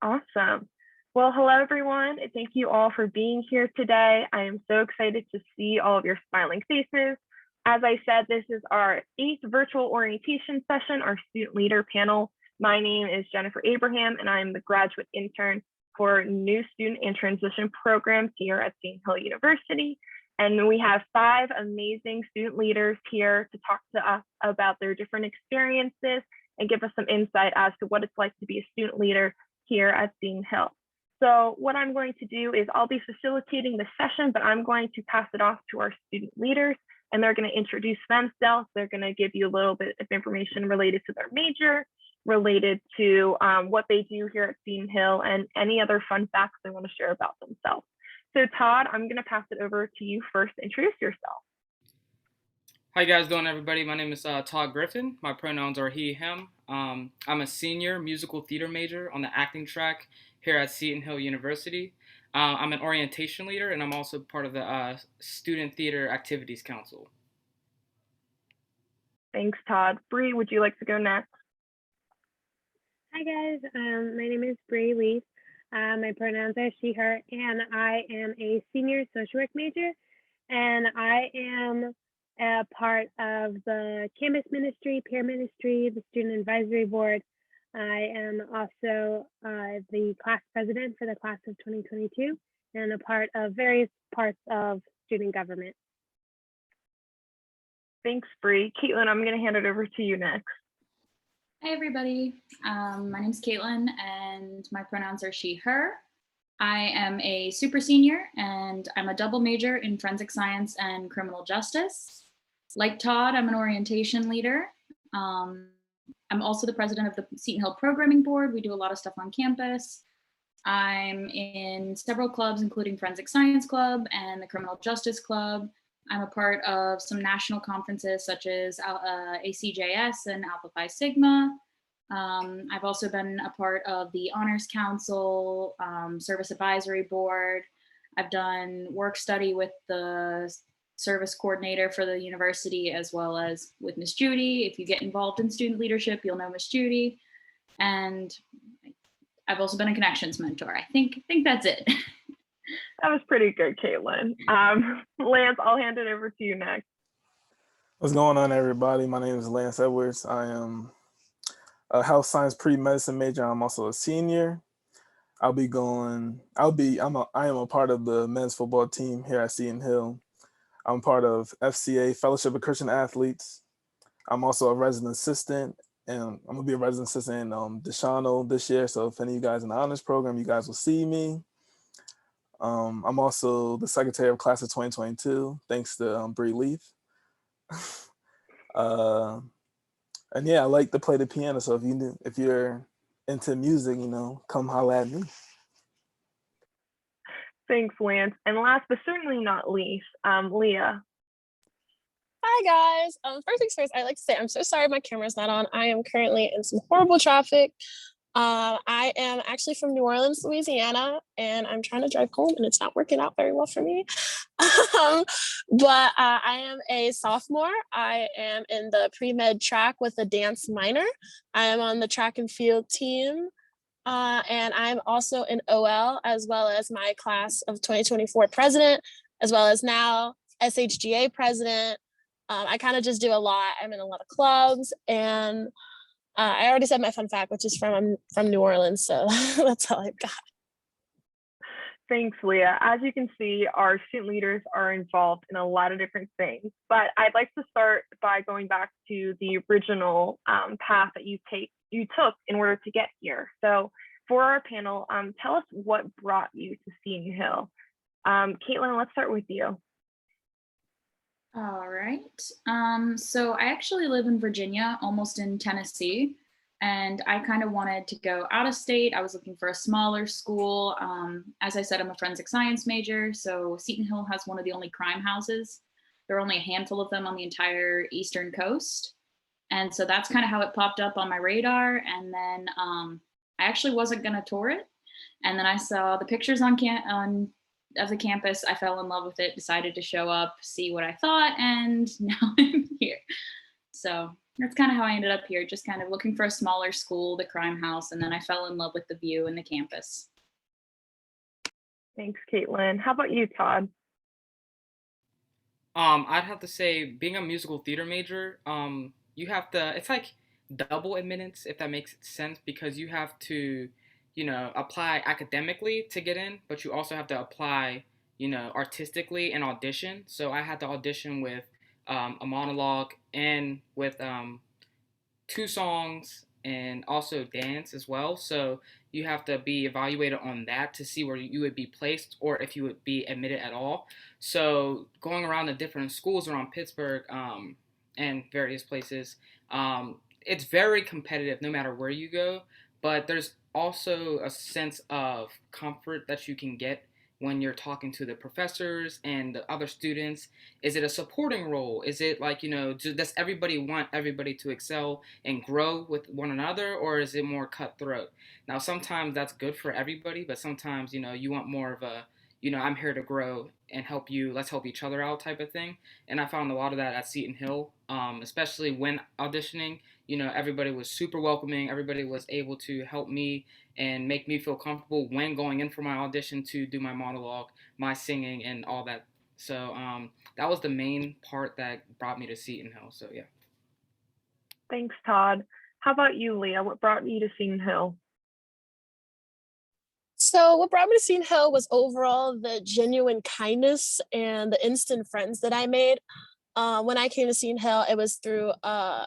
Awesome. Well, hello everyone. Thank you all for being here today. I am so excited to see all of your smiling faces. As I said, this is our 8th virtual orientation session, our student leader panel. My name is Jennifer Abraham, and I'm the graduate intern for new student and transition programs here at Seton Hill University. And we have 5 amazing student leaders here to talk to us about their different experiences and give us some insight as to what it's like to be a student leader here at Seton Hill. So what I'm going to do is I'll be facilitating the session, but I'm going to pass it off to our student leaders, and they're going to introduce themselves. They're going to give you a little bit of information related to their major, related to what they do here at Seton Hill, and any other fun facts they want to share about themselves. So Todd, I'm going to pass it over to you first. Introduce yourself. How you guys doing, everybody? My name is Todd Griffin. My pronouns are he, him. I'm a senior musical theater major on the acting track here at Seton Hill University. I'm an orientation leader, and I'm also part of the Student Theater Activities Council. Thanks, Todd. Bree, would you like to go next? Hi, guys. My name is Bree Leaf. My pronouns are she, her, and I am a senior social work major, and I am a part of the campus ministry, peer ministry, the student advisory board. I am also the class president for the class of 2022 and a part of various parts of student government. Thanks, Bree. Caitlin, I'm going to hand it over to you next. Hey, everybody. My name's Caitlin, and my pronouns are she, her. I am a super senior, and I'm a double major in forensic science and criminal justice. Like Todd, I'm an orientation leader. I'm also the president of the Seton Hill Programming Board. We do a lot of stuff on campus. I'm in several clubs, including Forensic Science Club and the Criminal Justice Club. I'm a part of some national conferences such as ACJS and Alpha Phi Sigma. I've also been a part of the Honors Council, Service Advisory Board. I've done work study with the service coordinator for the university, as well as with Miss Judy. If you get involved in student leadership, you'll know Miss Judy. And I've also been a connections mentor. I think that's it. That was pretty good, Caitlin. Lance, I'll hand it over to you next. What's going on, everybody? My name is Lance Edwards. I am a health science pre-medicine major. I'm also a senior. I am a part of the men's football team here at Seton Hill. I'm part of FCA, Fellowship of Christian Athletes. I'm also a resident assistant, and I'm gonna be a resident assistant in Deshaunville this year. So if any of you guys in the honors program, you guys will see me. I'm also the secretary of class of 2022, thanks to Bree Leaf. And yeah, I like to play the piano. So if you're into music, come holla at me. Thanks, Lance. And last but certainly not least, Leah. Hi guys. First things first, I'd like to say I'm so sorry my camera's not on. I am currently in some horrible traffic. I am actually from New Orleans, Louisiana, and I'm trying to drive home and it's not working out very well for me. But I am a sophomore. I am in the pre-med track with a dance minor. I am on the track and field team. And I'm also in OL, as well as my class of 2024 president, as well as now SHGA president. I kind of just do a lot. I'm in a lot of clubs, and I already said my fun fact, which is from New Orleans. So that's all I've got. Thanks, Leah. As you can see, our student leaders are involved in a lot of different things, but I'd like to start by going back to the original path that you took in order to get here. So for our panel, tell us what brought you to Seton Hill. Caitlin, let's start with you. All right. So I actually live in Virginia, almost in Tennessee, and I kind of wanted to go out of state. I was looking for a smaller school. As I said, I'm a forensic science major, so Seton Hill has one of the only crime houses. There are only a handful of them on the entire Eastern Coast. And so that's kind of how it popped up on my radar. And then I actually wasn't going to tour it. And then I saw the pictures of the campus. I fell in love with it, decided to show up, see what I thought, and now I'm here. So That's kind of how I ended up here, just kind of looking for a smaller school, the crime house, and then I fell in love with the view and the campus. Thanks, Caitlin. How about you, Todd? I'd have to say, being a musical theater major, you have to. It's like double admittance, if that makes sense, because you have to, apply academically to get in, but you also have to apply, artistically and audition. So I had to audition with a monologue and with two songs and also dance as well. So you have to be evaluated on that to see where you would be placed or if you would be admitted at all. So going around the different schools around Pittsburgh and various places, it's very competitive no matter where you go. But there's also a sense of comfort that you can get when you're talking to the professors and the other students. Is it a supporting role? Is it like, does everybody want everybody to excel and grow with one another, or is it more cutthroat? Now, sometimes that's good for everybody, but sometimes, you want more of a, I'm here to grow and help you, let's help each other out type of thing. And I found a lot of that at Seton Hill, especially when auditioning. Everybody was super welcoming. Everybody was able to help me and make me feel comfortable when going in for my audition to do my monologue, my singing, and all that. So that was the main part that brought me to Seton Hill. So yeah. Thanks, Todd. How about you, Leah? What brought you to Seton Hill? So what brought me to Seton Hill was overall the genuine kindness and the instant friends that I made. When I came to Seton Hill, it was through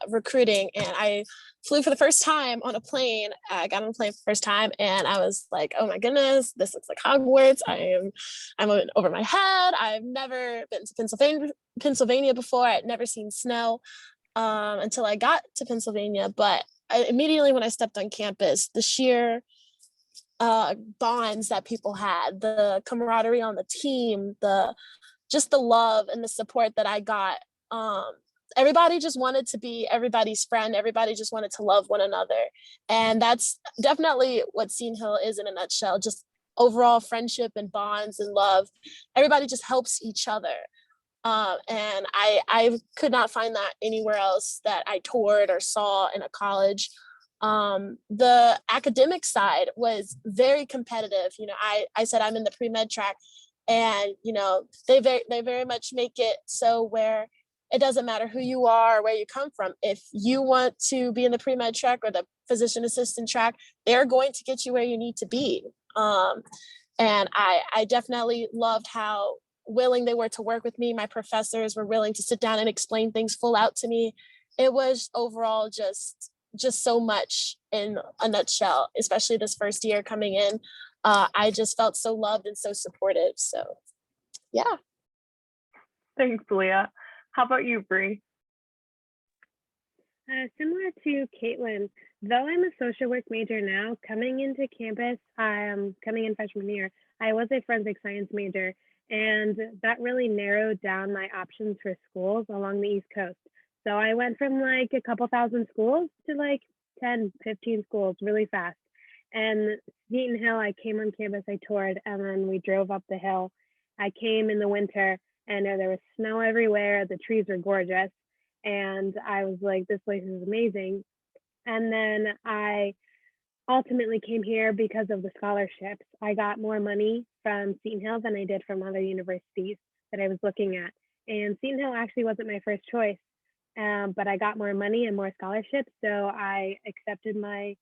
recruiting, and I flew for the first time on a plane. I got on a plane for the first time, and I was like, "Oh my goodness, this looks like Hogwarts." I'm over my head. I've never been to Pennsylvania before. I'd never seen snow until I got to Pennsylvania. But immediately when I stepped on campus, the sheer bonds that people had, the camaraderie on the team, just the love and the support that I got. Everybody just wanted to be everybody's friend. Everybody just wanted to love one another. And that's definitely what Seton Hill is in a nutshell, just overall friendship and bonds and love. Everybody just helps each other. And I could not find that anywhere else that I toured or saw in a college. The academic side was very competitive. I said I'm in the pre-med track, and they very much make it so where it doesn't matter who you are or where you come from. If you want to be in the pre-med track or the physician assistant track, they're going to get you where you need to be. And I definitely loved how willing they were to work with me. My professors were willing to sit down and explain things full out to me. It was overall just so much in a nutshell, especially this first year coming in. I just felt so loved and so supportive. So, yeah. Thanks, Leah. How about you, Bree? Similar to Caitlin, though I'm a social work major now, coming into campus, coming in freshman year, I was a forensic science major, and that really narrowed down my options for schools along the East Coast. So I went from like a couple thousand schools to like 10, 15 schools really fast. And Seton Hill, I came on campus, I toured, and then we drove up the hill. I came in the winter, and there was snow everywhere. The trees were gorgeous. And I was like, this place is amazing. And then I ultimately came here because of the scholarships. I got more money from Seton Hill than I did from other universities that I was looking at. And Seton Hill actually wasn't my first choice, but I got more money and more scholarships. So I accepted my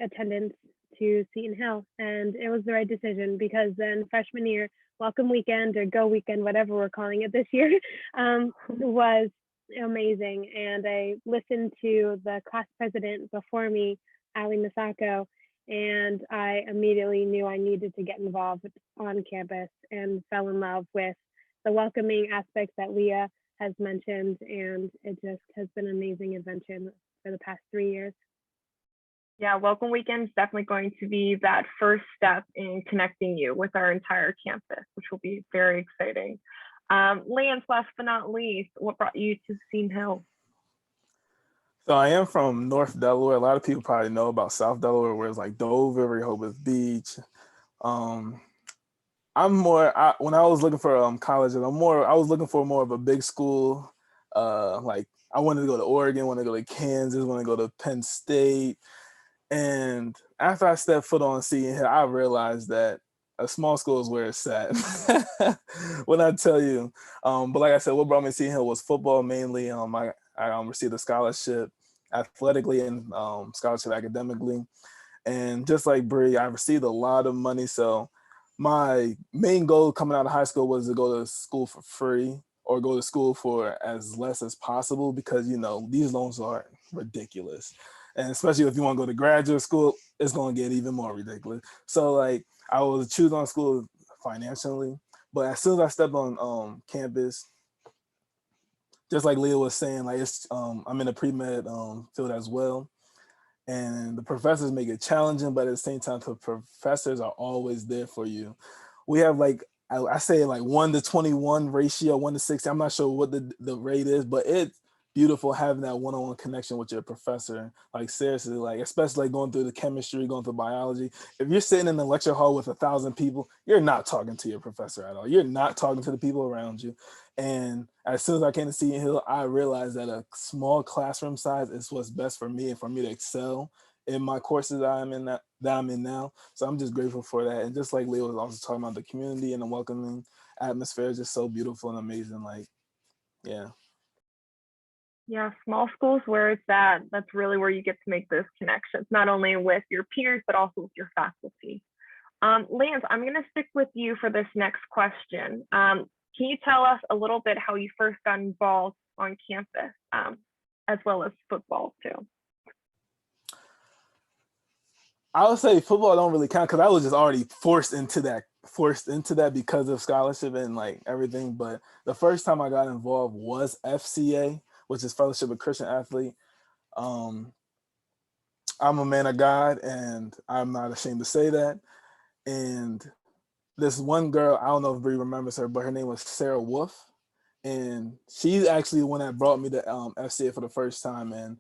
attendance to Seton Hill, and it was the right decision because then freshman year, welcome weekend or go weekend, whatever we're calling it this year, was amazing. And I listened to the class president before me, Ali Masako, and I immediately knew I needed to get involved on campus and fell in love with the welcoming aspects that Leah has mentioned. And it just has been an amazing adventure for the past 3 years. Yeah, Welcome Weekend is definitely going to be that first step in connecting you with our entire campus, which will be very exciting. Lance, last but not least, what brought you to Seton Hill? So I am from North Delaware. A lot of people probably know about South Delaware, where it's like Dover, Rehoboth Beach. When I was looking for colleges, I was looking for more of a big school, like I wanted to go to Oregon, wanted to go to Kansas, wanted to go to Penn State. And after I stepped foot on Seton Hill, I realized that a small school is where it's at. When I tell you, but like I said, what brought me to Seton Hill was football mainly. I received a scholarship athletically and scholarship academically. And just like Bree, I received a lot of money. So my main goal coming out of high school was to go to school for free or go to school for as less as possible because, you know, these loans are ridiculous. And especially if you want to go to graduate school, it's going to get even more ridiculous. So like I was choosing on school financially, but as soon as I stepped on campus, just like Leah was saying, like I'm in a pre-med field as well, and the professors make it challenging, but at the same time, the professors are always there for you. We have like I say like 1-21 ratio, 1-60. I'm not sure what the rate is, but it's beautiful having that one-on-one connection with your professor. Like seriously, like especially like going through the chemistry, going through biology. If you're sitting in the lecture hall with 1,000 people, you're not talking to your professor at all. You're not talking to the people around you. And as soon as I came to Seton Hill, I realized that a small classroom size is what's best for me and for me to excel in my courses that I'm in now. So I'm just grateful for that. And just like Leo was also talking about, the community and the welcoming atmosphere is just so beautiful and amazing. Like, yeah. Yeah, small schools where it's at, that's really where you get to make those connections, not only with your peers, but also with your faculty. Lance, I'm going to stick with you for this next question. Can you tell us a little bit how you first got involved on campus, as well as football too? I would say football don't really count because I was just already forced into that because of scholarship and like everything. But the first time I got involved was FCA, which is Fellowship of Christian Athlete. Um, I'm a man of God, and I'm not ashamed to say that. And this one girl, I don't know if Bree remembers her, but her name was Sarah Wolf, and she's actually the one that brought me to FCA for the first time. And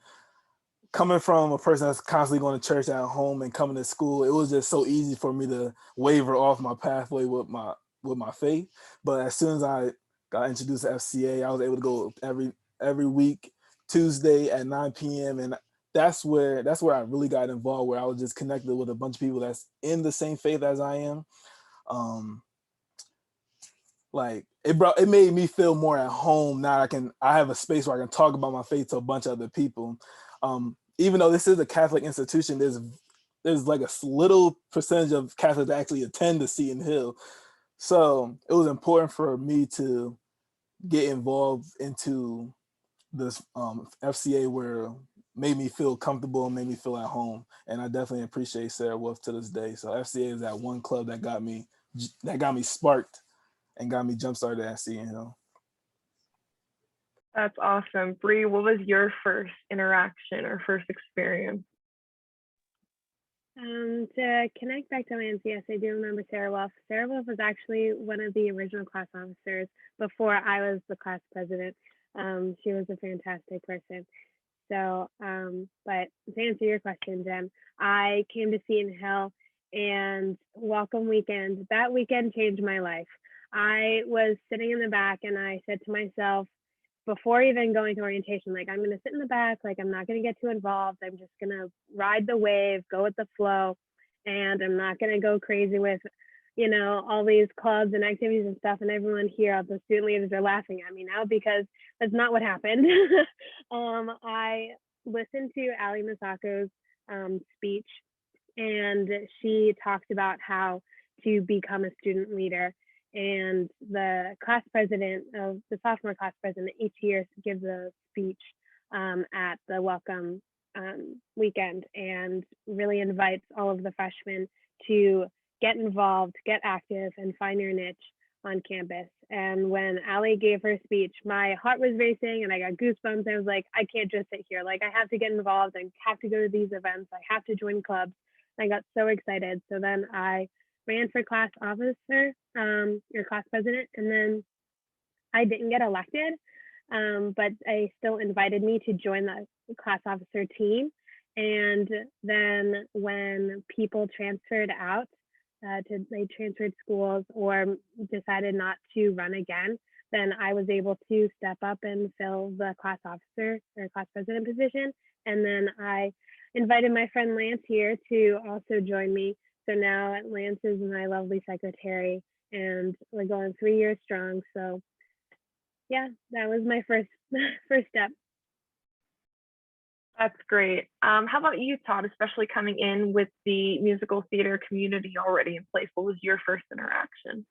coming from a person that's constantly going to church at home and coming to school, it was just so easy for me to waver off my pathway with my faith. But as soon as I got introduced to FCA, I was able to go every week, Tuesday at 9 p.m. And that's where I really got involved, where I was just connected with a bunch of people that's in the same faith as I am. Like it made me feel more at home. Now I have a space where I can talk about my faith to a bunch of other people. Even though this is a Catholic institution, there's like a little percentage of Catholics that actually attend the Seton Hill. So it was important for me to get involved into this FCA where made me feel comfortable and made me feel at home. And I definitely appreciate Sarah Wolf to this day. So FCA is that one club that got me sparked and got me jump started at Seton Hill. That's awesome. Bree, what was your first interaction or first experience? To connect back to Lance, yes, I do remember Sarah Wolf. Sarah Wolf was actually one of the original class officers before I was the class president. She was a fantastic person. So, but to answer your question, Jen, I came to Seton Hill and welcome weekend. That weekend changed my life. I was sitting in the back and I said to myself, before even going to orientation, like I'm gonna sit in the back, like I'm not gonna get too involved. I'm just gonna ride the wave, go with the flow, and I'm not gonna go crazy with, all these clubs and activities and stuff. And everyone here, the student leaders are laughing at me now because that's not what happened. I listened to Ali Masako's speech, and she talked about how to become a student leader. And the sophomore class president each year gives a speech at the welcome weekend and really invites all of the freshmen to get involved, get active, and find your niche on campus. And when Ali gave her speech, my heart was racing and I got goosebumps. I was like, I can't just sit here. Like, I have to get involved. I have to go to these events. I have to join clubs. I got so excited. So then I ran for class officer or class president, and then I didn't get elected, but they still invited me to join the class officer team. And then when people transferred out, they transferred schools or decided not to run again, then I was able to step up and fill the class officer or class president position. And then I invited my friend Lance here to also join me. So now Lance is my lovely secretary, and we're going 3 years strong. So yeah, that was my first first step. That's great. How about you, Todd, especially coming in with the musical theater community already in place? What was your first interaction?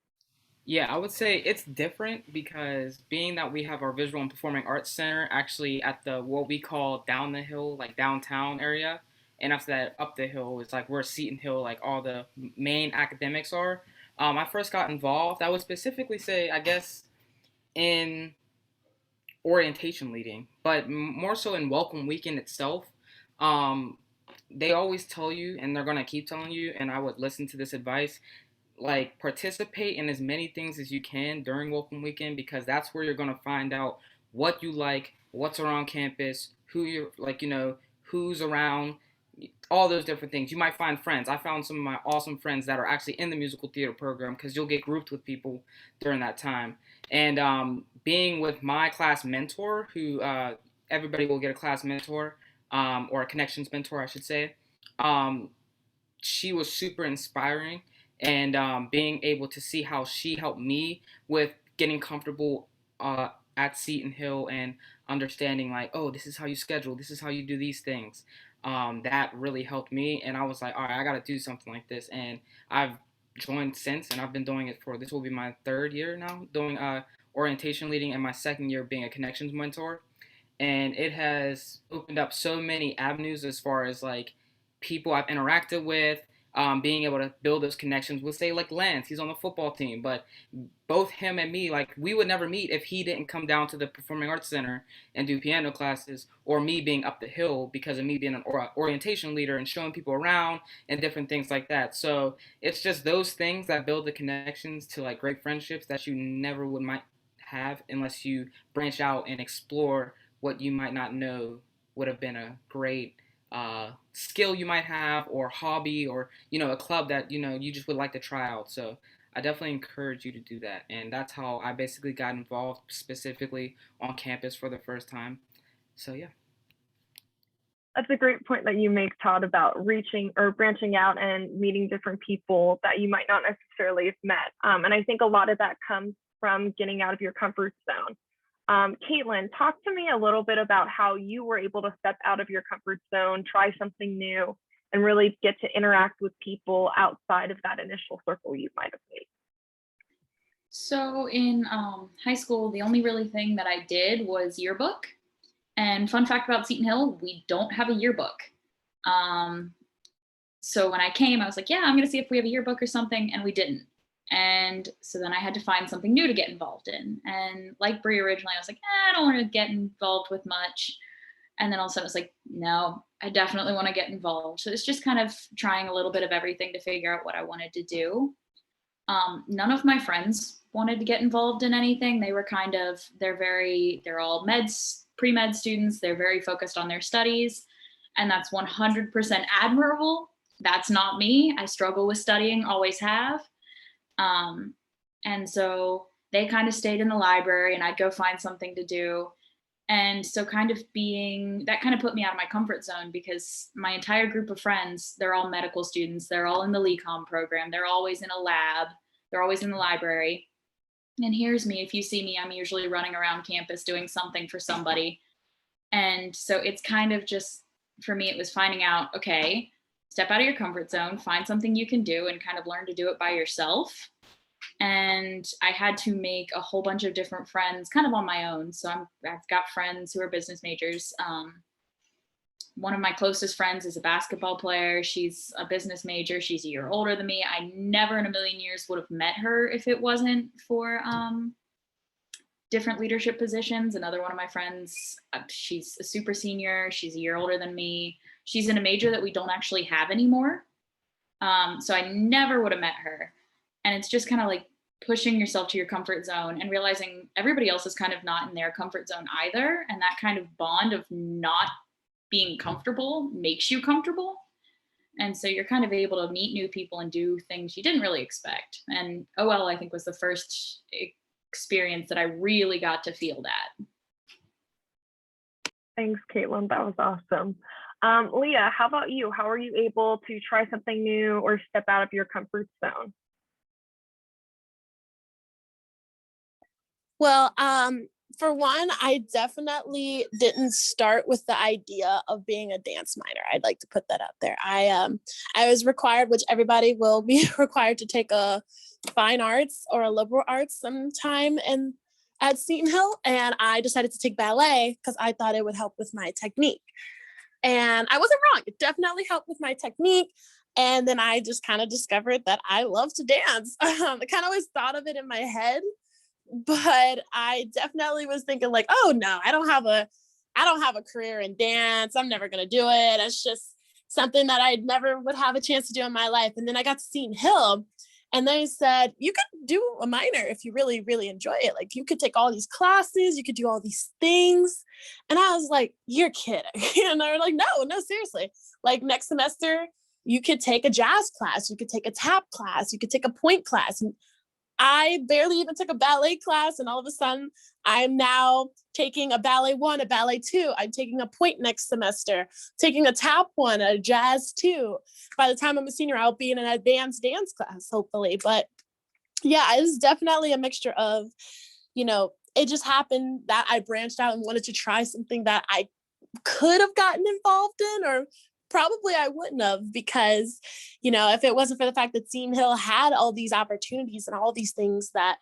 Yeah, I would say it's different because being that we have our Visual and Performing Arts Center actually at the what we call down the hill, like downtown area, and after that up the hill is like where Seton Hill, like all the main academics are. I first got involved. I would specifically say, I guess, in orientation leading, but more so in Welcome Weekend itself. Um, they always tell you, and they're gonna keep telling you, and I would listen to this advice, like participate in as many things as you can during Welcome Weekend because that's where you're gonna find out what you like, what's around campus, who you're like, who's around, all those different things. You might find friends. I found some of my awesome friends that are actually in the musical theater program because you'll get grouped with people during that time. And being with my class mentor, who everybody will get a class mentor or a connections mentor, I should say. Um, she was super inspiring, and being able to see how she helped me with getting comfortable at Seton Hill and understanding like, oh, this is how you schedule, this is how you do these things. That really helped me, and I was like, all right, I got to do something like this, and I've joined since, and I've been doing it for this will be my third year now doing orientation leading, and my second year being a connections mentor, and it has opened up so many avenues as far as like people I've interacted with, being able to build those connections with, say, like Lance. He's on the football team, but both him and me, like, we would never meet if he didn't come down to the Performing Arts Center and do piano classes, or me being up the hill because of me being an orientation leader and showing people around and different things like that. So it's just those things that build the connections to like great friendships that you never would might have unless you branch out and explore what you might not know would have been a great skill you might have, or hobby, or a club that you just would like to try out. So I definitely encourage you to do that, and that's how I basically got involved specifically on campus for the first time. So yeah. That's a great point that you make, Todd, about reaching or branching out and meeting different people that you might not necessarily have met. And I think a lot of that comes from getting out of your comfort zone. Caitlin, talk to me a little bit about how you were able to step out of your comfort zone, try something new, and really get to interact with people outside of that initial circle you might have made. So in high school, the only really thing that I did was yearbook. And fun fact about Seton Hill, we don't have a yearbook. So when I came, I was like, yeah, I'm gonna see if we have a yearbook or something, and we didn't. And so then I had to find something new to get involved in. And like Brie originally, I was like, I don't want to get involved with much. And then all of a sudden I was like, no, I definitely want to get involved. So it's just kind of trying a little bit of everything to figure out what I wanted to do. None of my friends wanted to get involved in anything. They were they're all pre-med students. They're very focused on their studies. And that's 100% admirable. That's not me. I struggle with studying, always have. And so they kind of stayed in the library, and I'd go find something to do. And so that kind of put me out of my comfort zone, because my entire group of friends, they're all medical students. They're all in the LECOM program. They're always in a lab. They're always in the library. And here's me. If you see me, I'm usually running around campus doing something for somebody. And so it's kind of just, for me, it was finding out, okay, step out of your comfort zone, find something you can do, and kind of learn to do it by yourself. And I had to make a whole bunch of different friends kind of on my own. So I've got friends who are business majors. One of my closest friends is a basketball player. She's a business major. She's a year older than me. I never in a million years would have met her if it wasn't for different leadership positions. Another one of my friends, she's a super senior. She's a year older than me. She's in a major that we don't actually have anymore. So I never would have met her. And it's just kind of like pushing yourself to your comfort zone and realizing everybody else is kind of not in their comfort zone either. And that kind of bond of not being comfortable makes you comfortable. And so you're kind of able to meet new people and do things you didn't really expect. And OL, I think, was the first experience that I really got to feel that. Thanks, Caitlin. That was awesome. Leah, how about you? How are you able to try something new or step out of your comfort zone? Well, for one, I definitely didn't start with the idea of being a dance minor. I'd like to put that out there. I was required, which everybody will be required to take a fine arts or a liberal arts sometime in at Seton Hill, and I decided to take ballet because I thought it would help with my technique. And I wasn't wrong. It definitely helped with my technique. And then I just kind of discovered that I love to dance. I kind of always thought of it in my head, but I definitely was thinking like, oh no, I don't have a career in dance. I'm never gonna do it. It's just something that I never would have a chance to do in my life. And then I got to Seton Hill, and they said you could do a minor if you really, really enjoy it. Like you could take all these classes, you could do all these things. And I was like, you're kidding. And they were like, no, seriously. Like next semester, you could take a jazz class, you could take a tap class, you could take a point class. And I barely even took a ballet class, and all of a sudden, I'm now taking a ballet 1, a ballet 2. I'm taking a point next semester, taking a tap 1, a jazz 2. By the time I'm a senior, I'll be in an advanced dance class, hopefully. But yeah, it was definitely a mixture of, it just happened that I branched out and wanted to try something that I could have gotten involved in, or probably I wouldn't have, because, if it wasn't for the fact that Seton Hill had all these opportunities and all these things that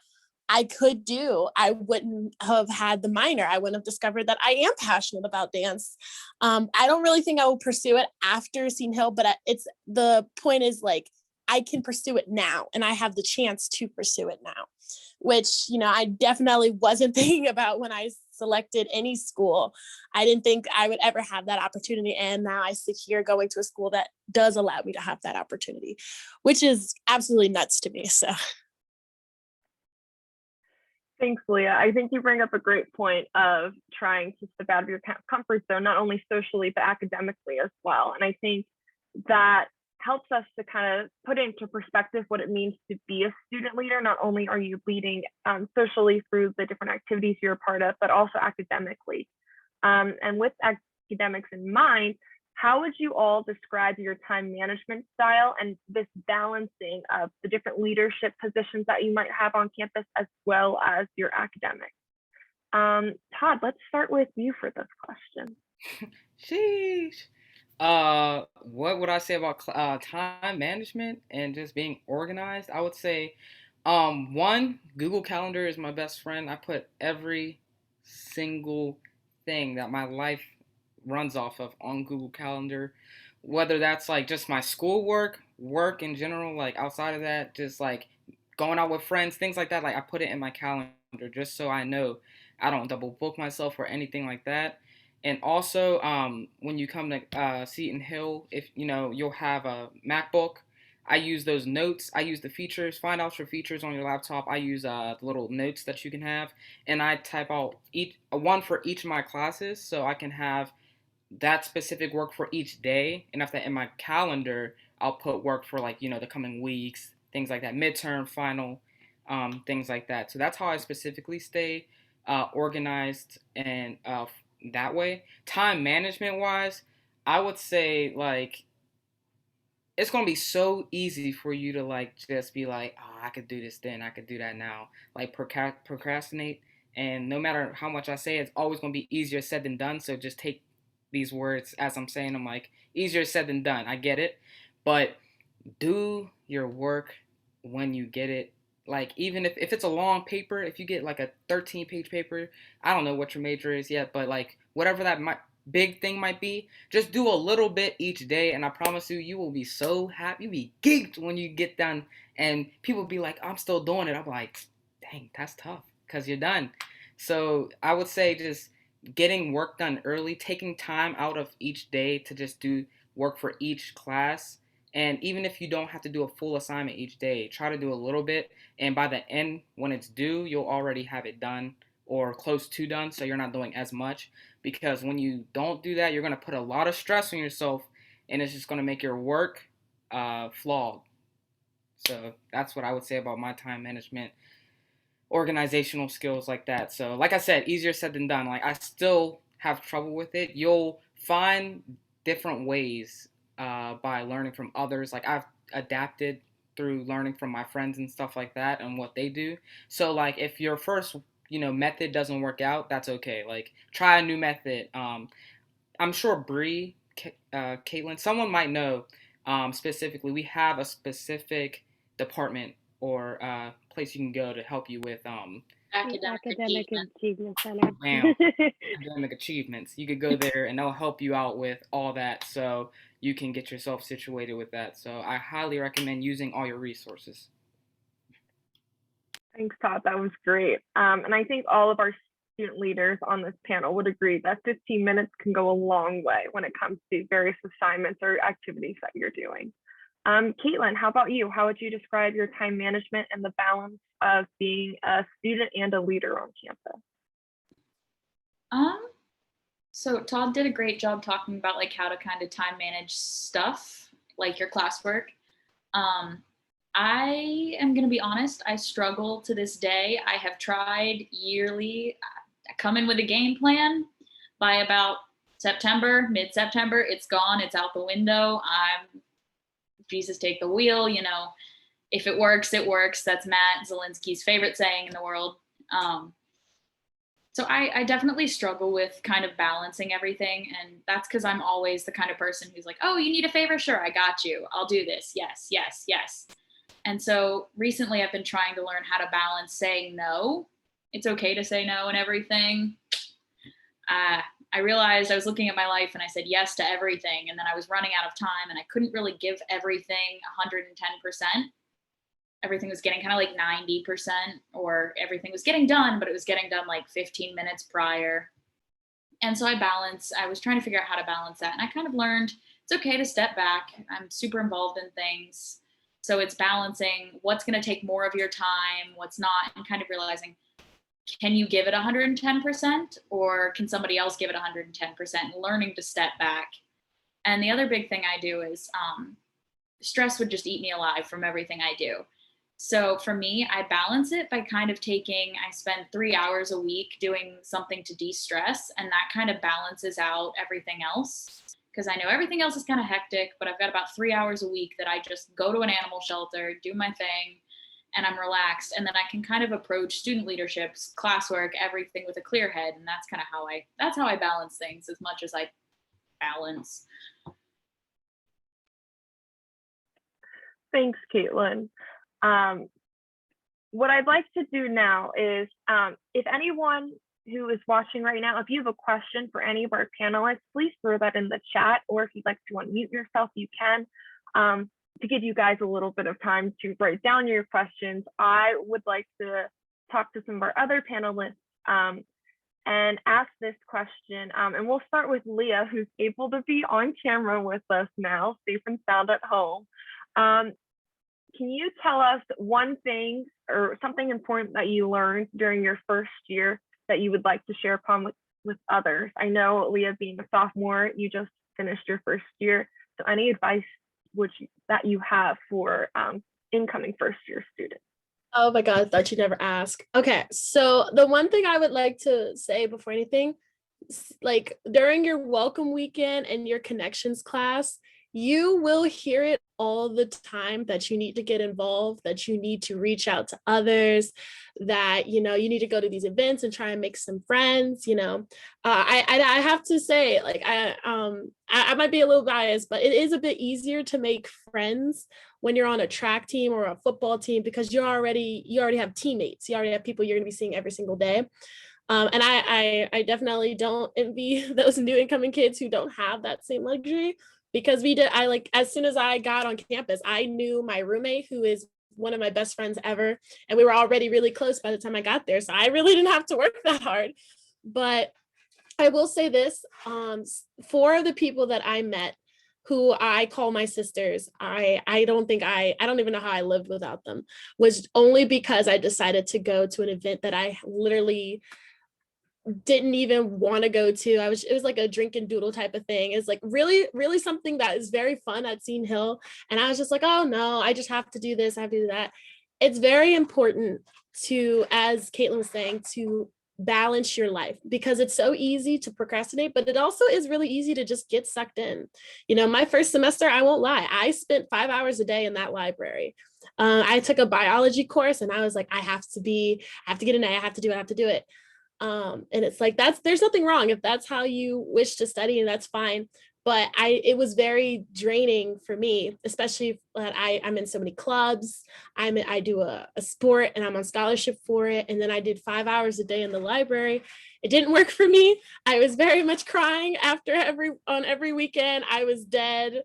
I could do, I wouldn't have had the minor. I wouldn't have discovered that I am passionate about dance. I don't really think I will pursue it after Seton Hill, but it's the point is like, I can pursue it now, and I have the chance to pursue it now, which, I definitely wasn't thinking about when I selected any school. I didn't think I would ever have that opportunity. And now I sit here going to a school that does allow me to have that opportunity, which is absolutely nuts to me. So. Thanks, Leah. I think you bring up a great point of trying to step out of your comfort zone, not only socially, but academically as well. And I think that helps us to kind of put into perspective what it means to be a student leader. Not only are you leading socially through the different activities you're a part of, but also academically. And with academics in mind, how would you all describe your time management style and this balancing of the different leadership positions that you might have on campus, as well as your academics? Todd, let's start with you for this question. Sheesh. What would I say about time management and just being organized? I would say, one, Google Calendar is my best friend. I put every single thing that my life runs off of on Google Calendar, whether that's like just my schoolwork, work in general, like outside of that, just like going out with friends, things like that. Like I put it in my calendar just so I know I don't double book myself or anything like that. And also, when you come to Seton Hill, if you'll have a MacBook. I use those notes. I use the features. Find out your features on your laptop. I use the little notes that you can have, and I type out each one for each of my classes, so I can have that specific work for each day. And after in my calendar, I'll put work for like the coming weeks, things like that, midterm, final, things like that. So that's how I specifically stay organized and that way. Time management wise, I would say like it's gonna be so easy for you to like just be like, oh, I could do this then, I could do that now, like procrastinate. And no matter how much I say, it's always gonna be easier said than done. So just take these words as I'm saying them, like easier said than done. I get it, but do your work when you get it. Like even if it's a long paper, if you get like a 13-page paper, I don't know what your major is yet, but like whatever that big thing might be, just do a little bit each day, and I promise you, you will be so happy, you'll be geeked when you get done, and people be like, I'm still doing it. I'm like, dang, that's tough, because you're done. So I would say just getting work done early, taking time out of each day to just do work for each class. And even if you don't have to do a full assignment each day, try to do a little bit. And by the end, when it's due, you'll already have it done or close to done. So you're not doing as much. Because when you don't do that, you're going to put a lot of stress on yourself. And it's just going to make your work flawed. So that's what I would say about my time management. organizational skills like that. So, like I said, easier said than done. Like, I still have trouble with it. You'll find different ways by learning from others. Like, I've adapted through learning from my friends and stuff like that and what they do. So, like, if your first, method doesn't work out, that's okay. Like, try a new method. I'm sure Bree, Caitlin, someone might know specifically. We have a specific department or place you can go to help you with Academic Academic achievement. Achievement Center. bam, academic achievements. You could go there and they'll help you out with all that so you can get yourself situated with that. So I highly recommend using all your resources. Thanks, Todd. That was great. And I think all of our student leaders on this panel would agree that 15 minutes can go a long way when it comes to various assignments or activities that you're doing. Caitlin, how about you? How would you describe your time management and the balance of being a student and a leader on campus? So Todd did a great job talking about like how to kind of time manage stuff, like your classwork. I am going to be honest, I struggle to this day. I have tried yearly. I come in with a game plan. By about September, mid-September, it's gone. It's out the window. Jesus, take the wheel. If it works, it works. That's Matt Zielinski's favorite saying in the world. So I definitely struggle with kind of balancing everything. And that's because I'm always the kind of person who's like, oh, you need a favor? Sure, I got you. I'll do this. Yes, yes, yes. And so recently I've been trying to learn how to balance saying no. It's okay to say no and everything. I realized I was looking at my life and I said yes to everything. And then I was running out of time and I couldn't really give everything 110%. Everything was getting kind of like 90%, or everything was getting done, but it was getting done like 15 minutes prior. And so I was trying to figure out how to balance that. And I kind of learned it's okay to step back. I'm super involved in things. So it's balancing what's going to take more of your time, what's not, and kind of realizing, can you give it 110% or can somebody else give it 110%? Learning to step back. And the other big thing I do is stress would just eat me alive from everything I do. So for me, I balance it by kind of I spend 3 hours a week doing something to de-stress, and that kind of balances out everything else. Because I know everything else is kind of hectic, but I've got about 3 hours a week that I just go to an animal shelter, do my thing, and I'm relaxed. And then I can kind of approach student leaderships, classwork, everything with a clear head. And that's kind of how I balance things as much as I balance. Thanks, Caitlin. What I'd like to do now is, if anyone who is watching right now, if you have a question for any of our panelists, please throw that in the chat, or if you'd like to unmute yourself, you can. To give you guys a little bit of time to write down your questions, I would like to talk to some of our other panelists and ask this question. And we'll start with Leah, who's able to be on camera with us now, safe and sound at home. Can you tell us one thing or something important that you learned during your first year that you would like to share upon with others? I know, Leah, being a sophomore, you just finished your first year. So any advice that you have for incoming first year students? Oh my God, I thought you'd never ask. Okay, so the one thing I would like to say before anything, like during your welcome weekend and your connections class, you will hear it all the time that you need to get involved, that you need to reach out to others, that, you need to go to these events and try and make some friends, I have to say, like, I might be a little biased, but it is a bit easier to make friends when you're on a track team or a football team, because you already have teammates. You already have people you're going to be seeing every single day. And I definitely don't envy those new incoming kids who don't have that same luxury, because as soon as I got on campus, I knew my roommate, who is one of my best friends ever, and we were already really close by the time I got there. So I really didn't have to work that hard. But I will say this, 4 of the people that I met, who I call my sisters, I don't even know how I lived without them, was only because I decided to go to an event that I literally didn't even want to go to. It was like a drink and doodle type of thing. It's like really, really something that is very fun at Seton Hill. And I was just like, oh no, I just have to do this, I have to do that. it's very important to, as Caitlin was saying, to balance your life, because it's so easy to procrastinate, but it also is really easy to just get sucked in. You know, my first semester, I won't lie, I spent 5 hours a day in that library. I took a biology course and I was like, I have to get an A, I have to do it, I have to do it. And it's like, there's nothing wrong if that's how you wish to study, and that's fine. But it was very draining for me, especially that I'm in so many clubs. I do a sport and I'm on scholarship for it. And then I did 5 hours a day in the library. It didn't work for me. I was very much crying on every weekend. I was dead.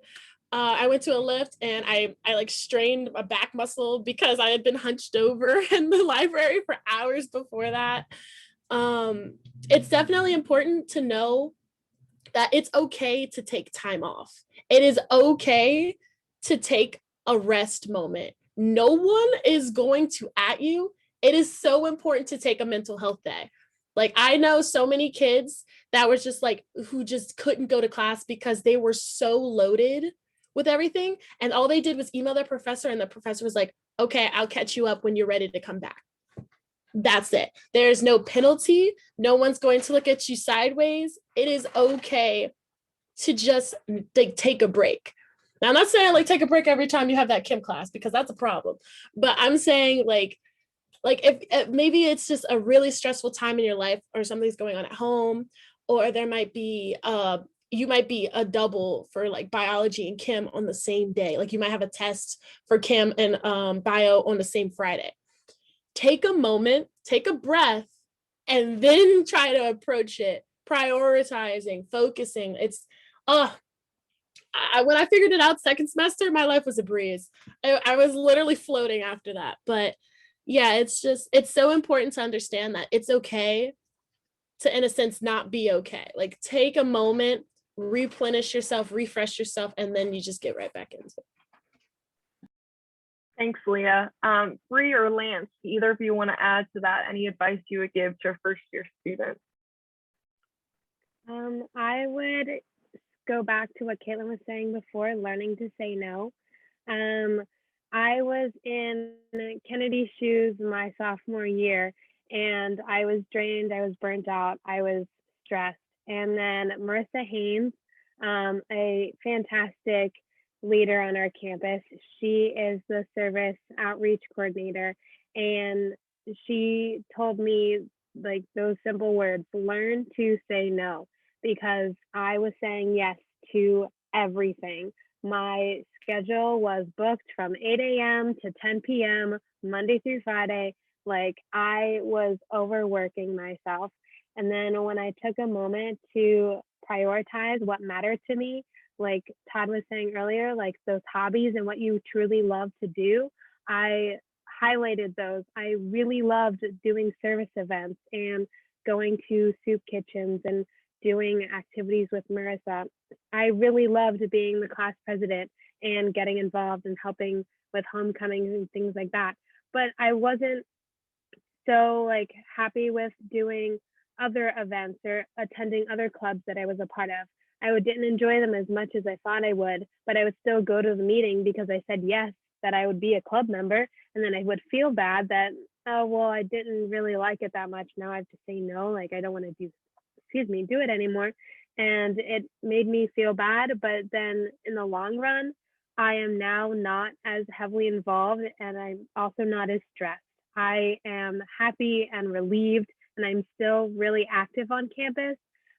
I went to a lift and I like strained a back muscle because I had been hunched over in the library for hours before that. It's definitely important to know that it's okay to take time off. It is okay to take a rest moment. No one is going to at you. It is so important to take a mental health day. Like, I know so many kids that was just like, who just couldn't go to class because they were so loaded with everything. And all they did was email their professor, and the professor was like, okay, I'll catch you up when you're ready to come back. That's it. There's no penalty. No one's going to look at you sideways. It is okay to just like take a break. Now, I'm not saying like take a break every time you have that chem class, because that's a problem. But I'm saying like if maybe it's just a really stressful time in your life, or something's going on at home, or there might be you might be a double for like biology and chem on the same day. Like, you might have a test for chem and bio on the same Friday. Take a moment, take a breath, and then try to approach it, prioritizing, focusing. It's when I figured it out second semester, my life was a breeze. I was literally floating after that. But yeah, it's so important to understand that it's okay to, in a sense, not be okay. Like, take a moment, replenish yourself, refresh yourself, and then you just get right back into it. Thanks, Leah. Bree or Lance, do either of you want to add to that? Any advice you would give to a first-year student? I would go back to what Caitlin was saying before, learning to say no. I was in Kennedy's shoes my sophomore year, and I was drained, I was burnt out, I was stressed. And then Marissa Haynes, a fantastic leader on our campus, she is the service outreach coordinator, and she told me like those simple words: learn to say no, because I was saying yes to everything. My schedule was booked from 8 a.m. to 10 p.m. Monday through Friday. Like, I was overworking myself. And then when I took a moment to prioritize what mattered to me, like Todd was saying earlier, like those hobbies and what you truly love to do, I highlighted those. I really loved doing service events and going to soup kitchens and doing activities with Marissa. I really loved being the class president and getting involved and helping with homecomings and things like that. But I wasn't so like happy with doing other events or attending other clubs that I was a part of. I didn't enjoy them as much as I thought I would, but I would still go to the meeting because I said yes, that I would be a club member. And then I would feel bad that, oh, well, I didn't really like it that much. Now I have to say no, like I don't want to do it anymore. And it made me feel bad. But then in the long run, I am now not as heavily involved, and I'm also not as stressed. I am happy and relieved, and I'm still really active on campus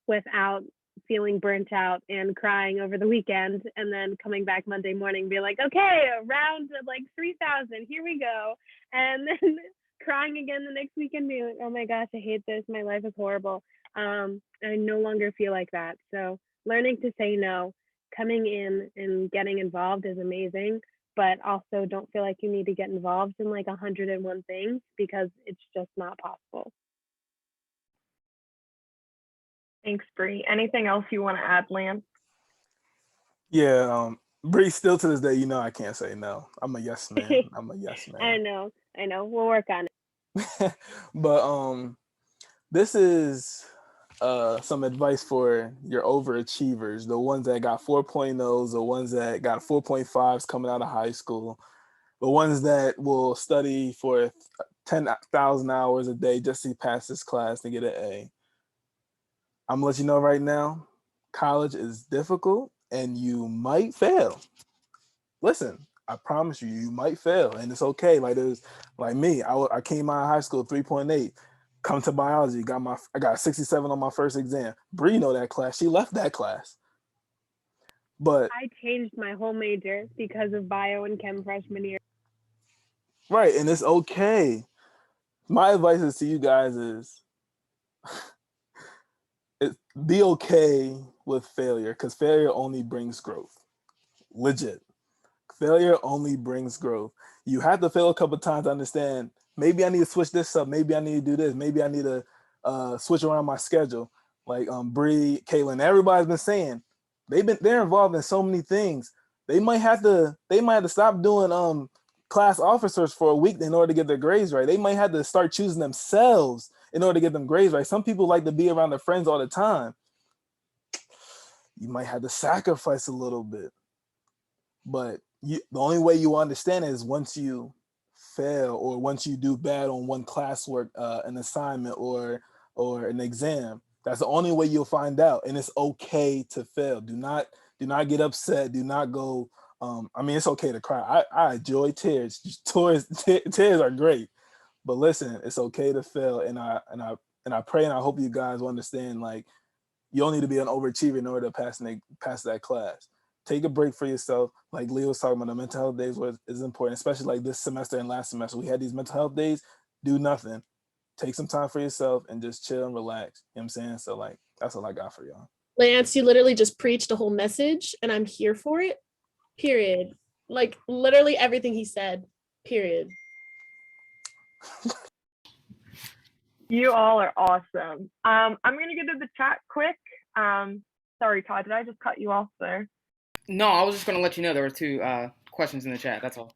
without feeling burnt out and crying over the weekend, and then coming back Monday morning be like, okay, round like 3,000, here we go. And then crying again the next weekend, being like, oh my gosh, I hate this, my life is horrible. I no longer feel like that. So learning to say no, coming in and getting involved is amazing, but also don't feel like you need to get involved in like 101 things, because it's just not possible. Thanks, Bree. Anything else you want to add, Lance? Yeah, Bree, still to this day, you know I can't say no. I'm a yes man. I'm a yes man. I know. We'll work on it. But this is some advice for your overachievers, the ones that got 4.0s, the ones that got 4.5s coming out of high school. the ones that will study for 10,000 hours a day just to pass this class to get an A. I'm gonna let you know right now, college is difficult and you might fail. Listen, I promise you, you might fail and it's okay. Like there's like me, I came out of high school 3.8, come to biology, I got 67 on my first exam. Bree know that class, she left that class. But I changed my whole major because of bio and chem freshman year. right, and it's okay. My advice is to you guys is be okay with failure because failure only brings growth. Legit. Failure only brings growth. You have to fail a couple times to understand, maybe I need to switch this up. Maybe I need to do this. Maybe I need to switch around my schedule. Like Bree, Caitlin, everybody's been saying they're involved in so many things. They might have to stop doing class officers for a week in order to get their grades right. They might have to start choosing themselves in order to get them grades right. Some people like to be around their friends all the time. You might have to sacrifice a little bit. But the only way you understand is once you fail or once you do bad on one classwork, an assignment or an exam. That's the only way you'll find out. And it's okay to fail. Do not get upset. Do not go. I mean, it's okay to cry. I enjoy tears. Tears are great. But listen, it's okay to fail. And I pray and I hope you guys will understand. Like, you don't need to be an overachiever in order to pass that class. Take a break for yourself. Like Leo was talking about, the mental health days is important, especially like this semester and last semester. We had these mental health days. Do nothing. Take some time for yourself and just chill and relax. You know what I'm saying? So like, that's all I got for y'all. Lance, you literally just preached a whole message and I'm here for it. Period. Like literally everything he said. Period. You all are awesome. I'm gonna get to the chat quick. Sorry, Todd, did I just cut you off there? No, I was just going to let you know there were two questions in the chat. That's all.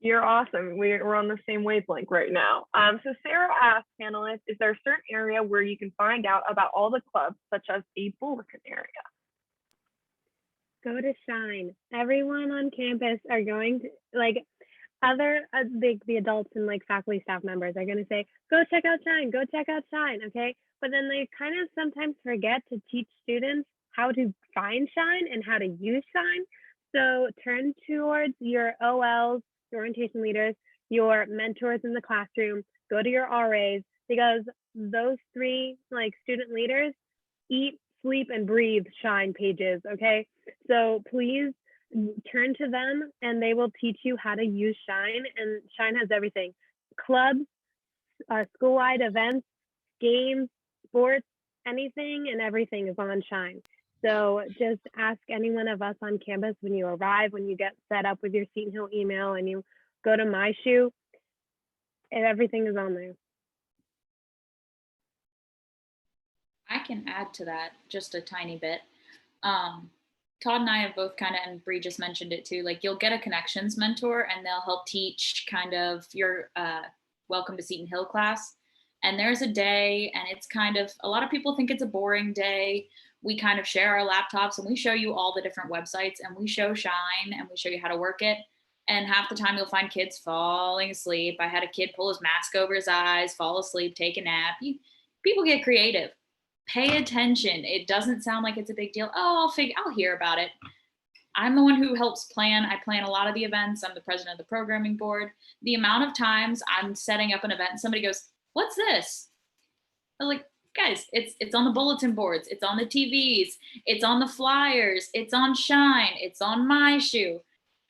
You're awesome. We're on the same wavelength right now. So Sarah asked panelists, is there a certain area where you can find out about all the clubs, such as a bulletin area? Go to Shine. Everyone on campus are going to, like, the adults and like faculty staff members are going to say, go check out Shine, okay? But then they kind of sometimes forget to teach students how to find Shine and how to use Shine. So turn towards your OLs, your orientation leaders, your mentors in the classroom, go to your RAs, because those three like student leaders eat, sleep, and breathe Shine pages, okay? So please turn to them and they will teach you how to use Shine, and Shine has everything. Clubs, school-wide events, games, sports, anything and everything is on Shine. So just ask any one of us on campus when you arrive, when you get set up with your Seton Hill email and you go to My Shoe, and everything is on there. I can add to that just a tiny bit. Todd and I have both kind of, and Bree just mentioned it too, like you'll get a connections mentor and they'll help teach kind of your Welcome to Seton Hill class. And there's a day, and it's kind of, a lot of people think it's a boring day. We kind of share our laptops and we show you all the different websites and we show Shine and we show you how to work it. And half the time you'll find kids falling asleep. I had a kid pull his mask over his eyes, fall asleep, take a nap. People get creative. Pay attention. It doesn't sound like it's a big deal. Oh, I'll hear about it. I'm the one who helps plan. I plan a lot of the events. I'm the president of the programming board. The amount of times I'm setting up an event and somebody goes, what's this? I'm like, guys, it's on the bulletin boards. It's on the TVs. It's on the flyers. It's on Shine. It's on My Shoe.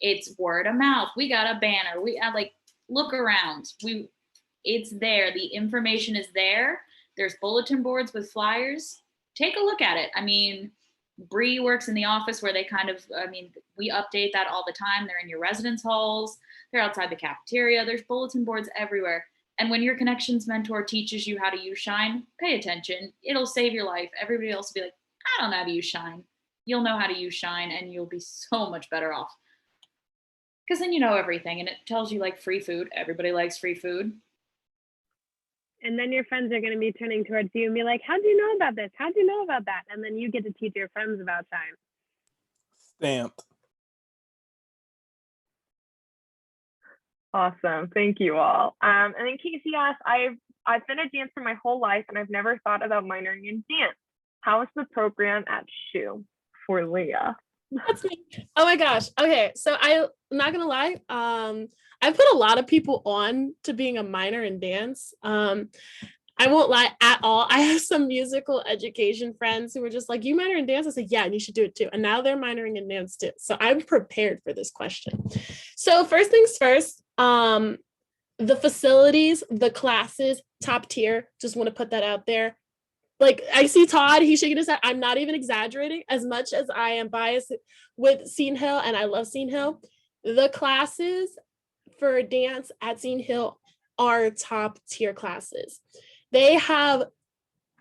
It's word of mouth. We got a banner. We like, look around. It's there. The information is there. There's bulletin boards with flyers. Take a look at it. I mean, Bree works in the office where they kind of, we update that all the time. They're in your residence halls. They're outside the cafeteria. There's bulletin boards everywhere. And when your connections mentor teaches you how to use Shine, pay attention. It'll save your life. Everybody else will be like, I don't know how to use Shine. You'll know how to use Shine and you'll be so much better off. Because then you know everything and it tells you like free food. Everybody likes free food. And then your friends are going to be turning towards you and be like, how'd you know about this? How'd you know about that? And then you get to teach your friends about Shine. Stamped. Awesome. Thank you all. And then Casey asked, I've been a dancer my whole life and I've never thought about minoring in dance. How is the program at SHU for Leah? That's me. Oh my gosh. Okay, so I'm not gonna lie. I've put a lot of people on to being a minor in dance. I won't lie at all. I have some musical education friends who were just like, "You minor in dance?" I said, "Yeah, and you should do it too." And now they're minoring in dance too. So I'm prepared for this question. So first things first. The facilities, the classes, top tier. Just want to put that out there. Like I see Todd, he's shaking his head. I'm not even exaggerating. As much as I am biased with Seton Hill, and I love Seton Hill, the classes for dance at Seton Hill are top tier classes. They have,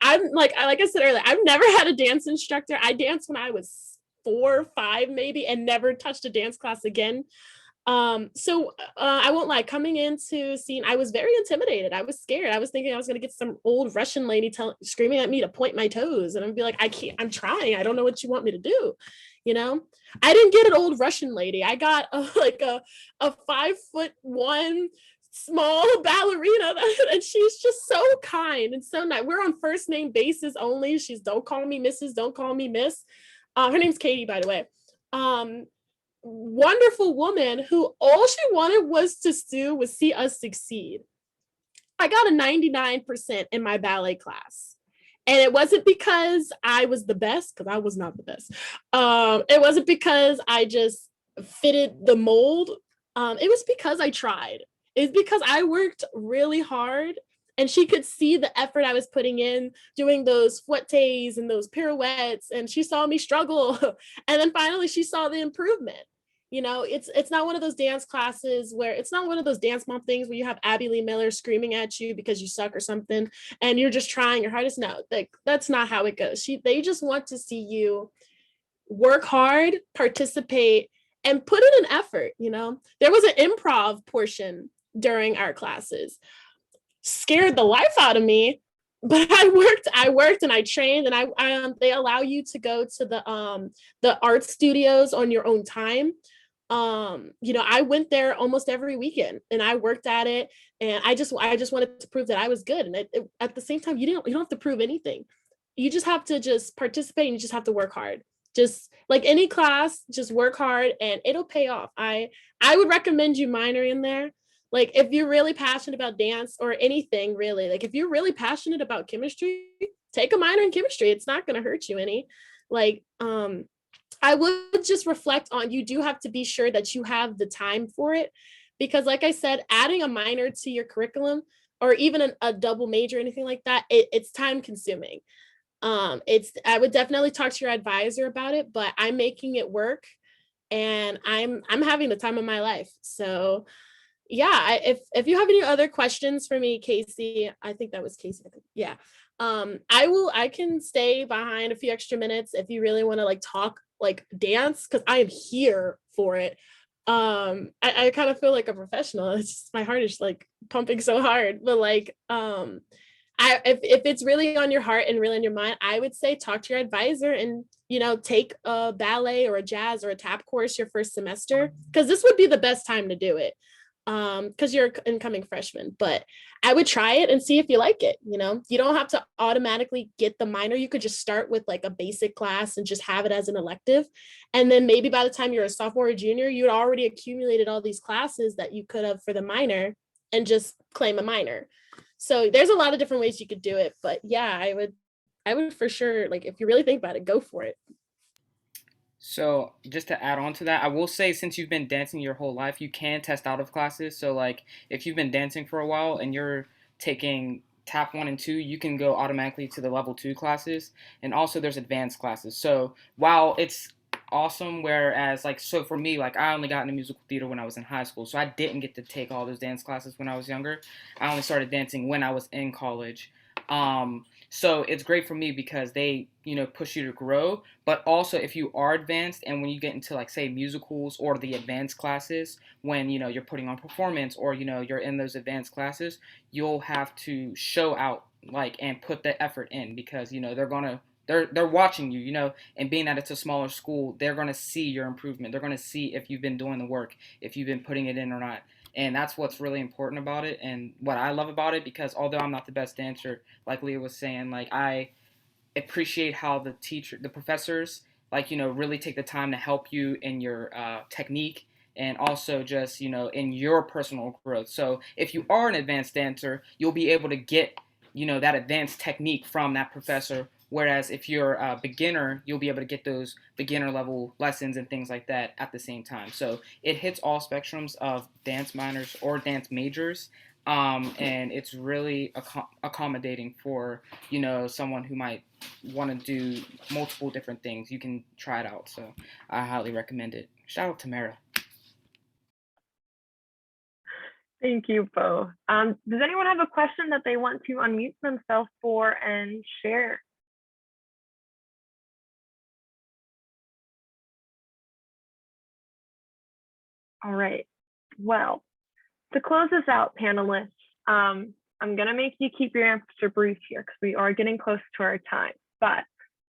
like I said earlier, I've never had a dance instructor. I danced when I was 4 or 5 maybe, and never touched a dance class again. So I won't lie, coming into scene, I was very intimidated. I was scared. I was thinking I was gonna get some old Russian lady screaming at me to point my toes, and I'd be like, I can't. I'm trying. I don't know what you want me to do. You know, I didn't get an old Russian lady. I got a 5'1" small ballerina, and she's just so kind and so nice. We're on first name basis only. She's don't call me Mrs. Don't call me Miss. Her name's Katie, by the way. Wonderful woman who all she wanted was to do was see us succeed. I got a 99% in my ballet class. And it wasn't because I was the best, because I was not the best. It wasn't because I just fitted the mold. It was because I tried. It's because I worked really hard, and she could see the effort I was putting in doing those fouettes and those pirouettes, and she saw me struggle. And then finally she saw the improvement. You know, it's not one of those dance classes where it's not one of those dance mom things where you have Abby Lee Miller screaming at you because you suck or something, and you're just trying your hardest. No, that's not how it goes. They just want to see you work hard, participate, and put in an effort. You know, there was an improv portion during our classes. Scared the life out of me, but I worked and I trained, and they allow you to go to the art studios on your own time. You know, I went there almost every weekend and I worked at it, and I just wanted to prove that I was good. And at the same time, you don't have to prove anything. You just have to just participate, and you just have to work hard. Just like any class, just work hard and it'll pay off. I would recommend you minor in there. Like if you're really passionate about dance or anything, really, like if you're really passionate about chemistry, take a minor in chemistry. It's not going to hurt you any. Like I would just reflect on, you do have to be sure that you have the time for it, because like I said, adding a minor to your curriculum or even a double major or anything like that, it's time consuming. I would definitely talk to your advisor about it, but I'm making it work, and I'm having the time of my life. So yeah, if you have any other questions for me, Casey, I think that was Casey. Yeah. I can stay behind a few extra minutes if you really want to like talk like dance, because I am here for it. I kind of feel like a professional. It's just, my heart is like pumping so hard, but like if it's really on your heart and really on your mind, I would say talk to your advisor and, you know, take a ballet or a jazz or a tap course your first semester, because this would be the best time to do it, because you're an incoming freshman. But I would try it and see if you like it. You know, you don't have to automatically get the minor. You could just start with like a basic class and just have it as an elective. And then maybe by the time you're a sophomore or junior, you'd already accumulated all these classes that you could have for the minor and just claim a minor. So there's a lot of different ways you could do it. But yeah, I would for sure, like if you really think about it, go for it. So just to add on to that, I will say since you've been dancing your whole life, you can test out of classes. So like if you've been dancing for a while and you're taking tap 1 and 2, you can go automatically to the level 2 classes. And also there's advanced classes. So while it's awesome, whereas like so for me, like I only got into musical theater when I was in high school, so I didn't get to take all those dance classes when I was younger. I only started dancing when I was in college. So it's great for me because they, push you to grow. But also, if you are advanced and when you get into like say musicals or the advanced classes, when you're putting on performance or you're in those advanced classes, you'll have to show out like and put the effort in because they're watching you, and being that it's a smaller school, they're gonna see your improvement. They're gonna see if you've been doing the work, if you've been putting it in or not. And that's what's really important about it, and what I love about it. Because although I'm not the best dancer, like Leah was saying, like I appreciate how the professors, like, really take the time to help you in your technique, and also just, in your personal growth. So if you are an advanced dancer, you'll be able to get, that advanced technique from that professor. Whereas if you're a beginner, you'll be able to get those beginner level lessons and things like that at the same time. So it hits all spectrums of dance minors or dance majors. And it's really accommodating for, someone who might want to do multiple different things. You can try it out. So I highly recommend it. Shout out to Mara. Thank you both. Does anyone have a question that they want to unmute themselves for and share? All right. Well, to close this out, panelists, I'm going to make you keep your answer brief here because we are getting close to our time. But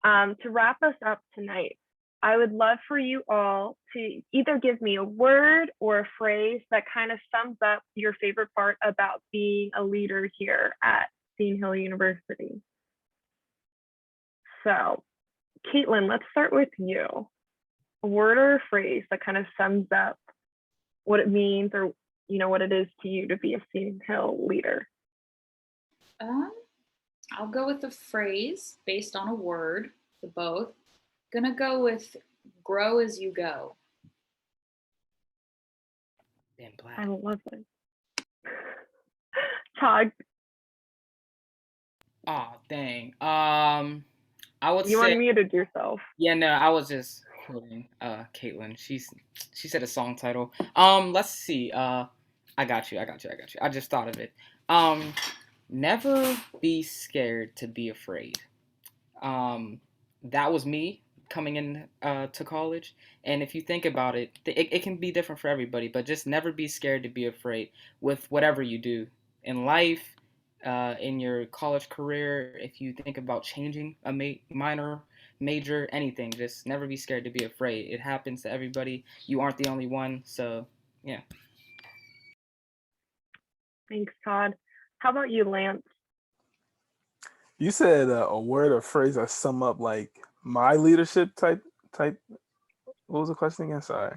to wrap us up tonight, I would love for you all to either give me a word or a phrase that kind of sums up your favorite part about being a leader here at Seton Hill University. So, Caitlin, let's start with you. A word or a phrase that kind of sums up what it means, or what it is to you to be a Seton Hill leader. I'll go with a phrase based on a word for both. Gonna go with grow as you go. Damn black. I love it. Todd. Oh, dang. I would You say unmuted yourself. Yeah, no, I was just quoting Caitlin. She said a song title. Let's see. I got you. I just thought of it. Never be scared to be afraid. That was me coming in to college, and if you think about it, it can be different for everybody. But just never be scared to be afraid with whatever you do in life, in your college career. If you think about changing a minor, major, anything, just never be scared to be afraid. It happens to everybody. You aren't the only one. So yeah. Thanks, Todd. How about you, Lance? You said a word or phrase that sum up like my leadership type. What was the question again? Sorry.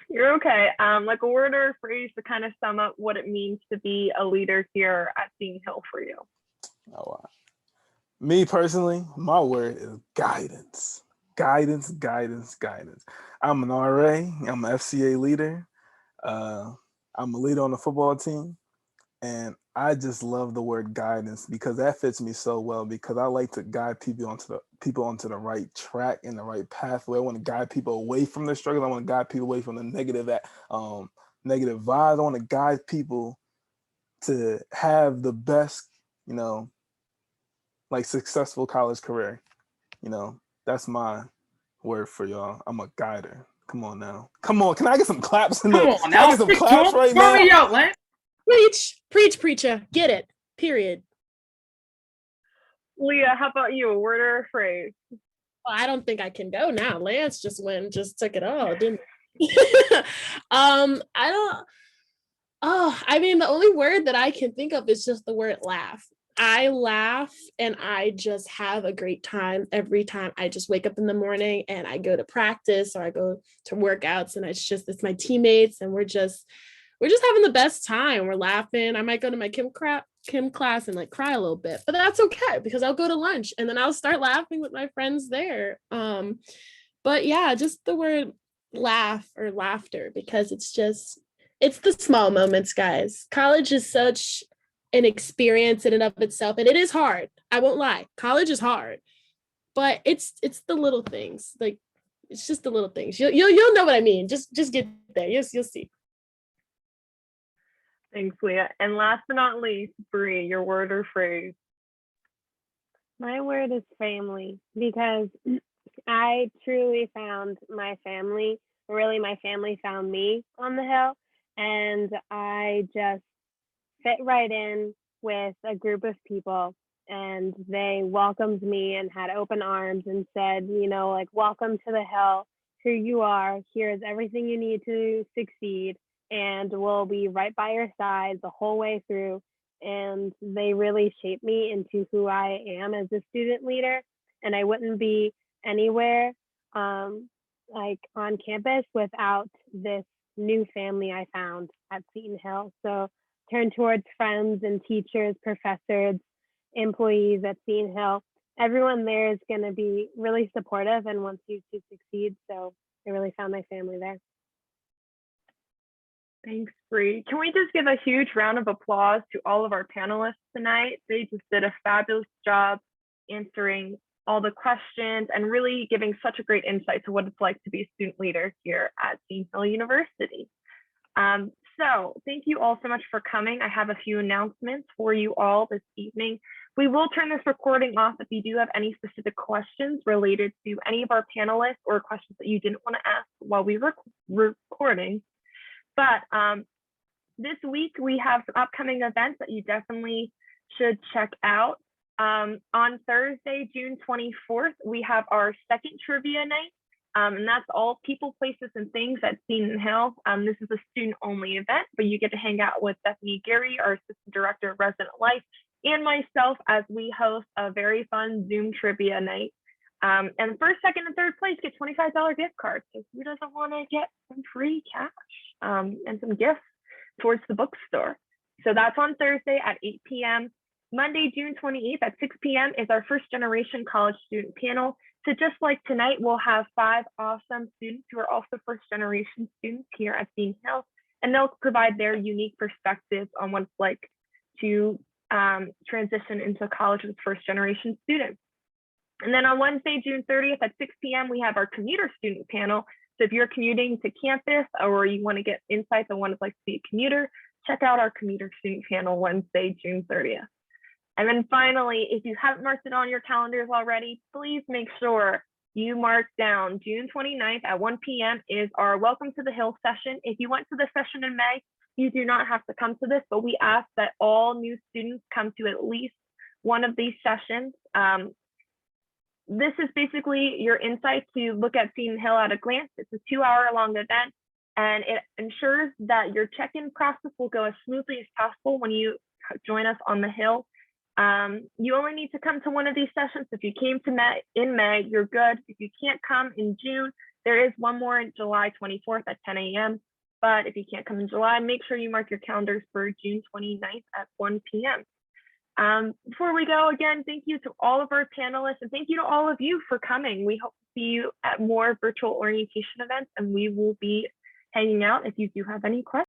You're okay. Like a word or a phrase to kind of sum up what it means to be a leader here at Seton Hill for you. Oh, wow. Me personally, my word is guidance. Guidance. I'm an RA. I'm an FCA leader. I'm a leader on the football team. And I just love the word guidance because that fits me so well, because I like to guide people onto the right track and the right pathway. I want to guide people away from the struggle. I want to guide people away from the negative vibes. I want to guide people to have the best, like successful college career. That's my word for y'all. I'm a guider. Come on now. Come on. Can I get some claps in Come the? on Can now. I get some claps right Throw now? me out, Lance. Preach, preacher. Get it. Period. Leah, how about you? A word or a phrase? Well, I don't think I can go now. Lance just took it all, didn't I don't. Oh, I mean, the only word that I can think of is just the word laugh. I laugh and I just have a great time every time I just wake up in the morning and I go to practice or I go to workouts, and it's my teammates and we're just having the best time. We're laughing. I might go to my Kim class and like cry a little bit, but that's okay because I'll go to lunch and then I'll start laughing with my friends there. But yeah, just the word laugh or laughter, because it's the small moments, guys. College is such an experience in and of itself, and it is hard. I won't lie. College is hard, but it's the little things. Like, it's just the little things. You'll know what I mean. Just get there. You'll see. Thanks, Leah. And last but not least, Bree, your word or phrase. My word is family, because I truly found my family. Really, my family found me on the Hill, and I just fit right in with a group of people, and they welcomed me and had open arms and said, like, welcome to the Hill. Here you are. Here's everything you need to succeed. and will be right by your side the whole way through. And they really shape me into who I am as a student leader. And I wouldn't be anywhere like on campus without this new family I found at Seton Hill. So turn towards friends and teachers, professors, employees at Seton Hill. Everyone there is going to be really supportive and wants you to succeed. So I really found my family there. Thanks, Bree. Can we just give a huge round of applause to all of our panelists tonight? They just did a fabulous job answering all the questions and really giving such a great insight to what it's like to be a student leader here at Seton Hill University. So thank you all so much for coming. I have a few announcements for you all this evening. We will turn this recording off if you do have any specific questions related to any of our panelists or questions that you didn't want to ask while we were recording. But this week we have some upcoming events that you definitely should check out. On Thursday, June 24th, we have our second trivia night. And that's all people, places, and things at Seton Hill. This is a student-only event, but you get to hang out with Stephanie Gary, our Assistant Director of Resident Life, and myself as we host a very fun Zoom trivia night. And first, second, and third place get $25 gift cards. So who doesn't want to get some free cash and some gifts towards the bookstore? So that's on Thursday at 8 p.m. Monday, June 28th at 6 p.m. is our first generation college student panel. So just like tonight, we'll have 5 awesome students who are also first generation students here at Seton Hill, and they'll provide their unique perspectives on what it's like to transition into college with first generation students. And then on Wednesday, June 30th at 6 p.m., we have our commuter student panel. So if you're commuting to campus or you want to get insights on what it's like to be a commuter, check out our commuter student panel Wednesday, June 30th. And then finally, if you haven't marked it on your calendars already, please make sure you mark down June 29th at 1 p.m. is our Welcome to the Hill session. If you went to the session in May, you do not have to come to this, but we ask that all new students come to at least one of these sessions. This is basically your insight to look at Seton Hill at a glance. It's a 2-hour-long event, and it ensures that your check-in process will go as smoothly as possible when you join us on the Hill. You only need to come to one of these sessions. If you came to in May, you're good. If you can't come in June, there is one more in July 24th at 10 a.m. But if you can't come in July, make sure you mark your calendars for June 29th at 1 p.m. Before we go, again, thank you to all of our panelists, and thank you to all of you for coming. We hope to see you at more virtual orientation events, and we will be hanging out if you do have any questions.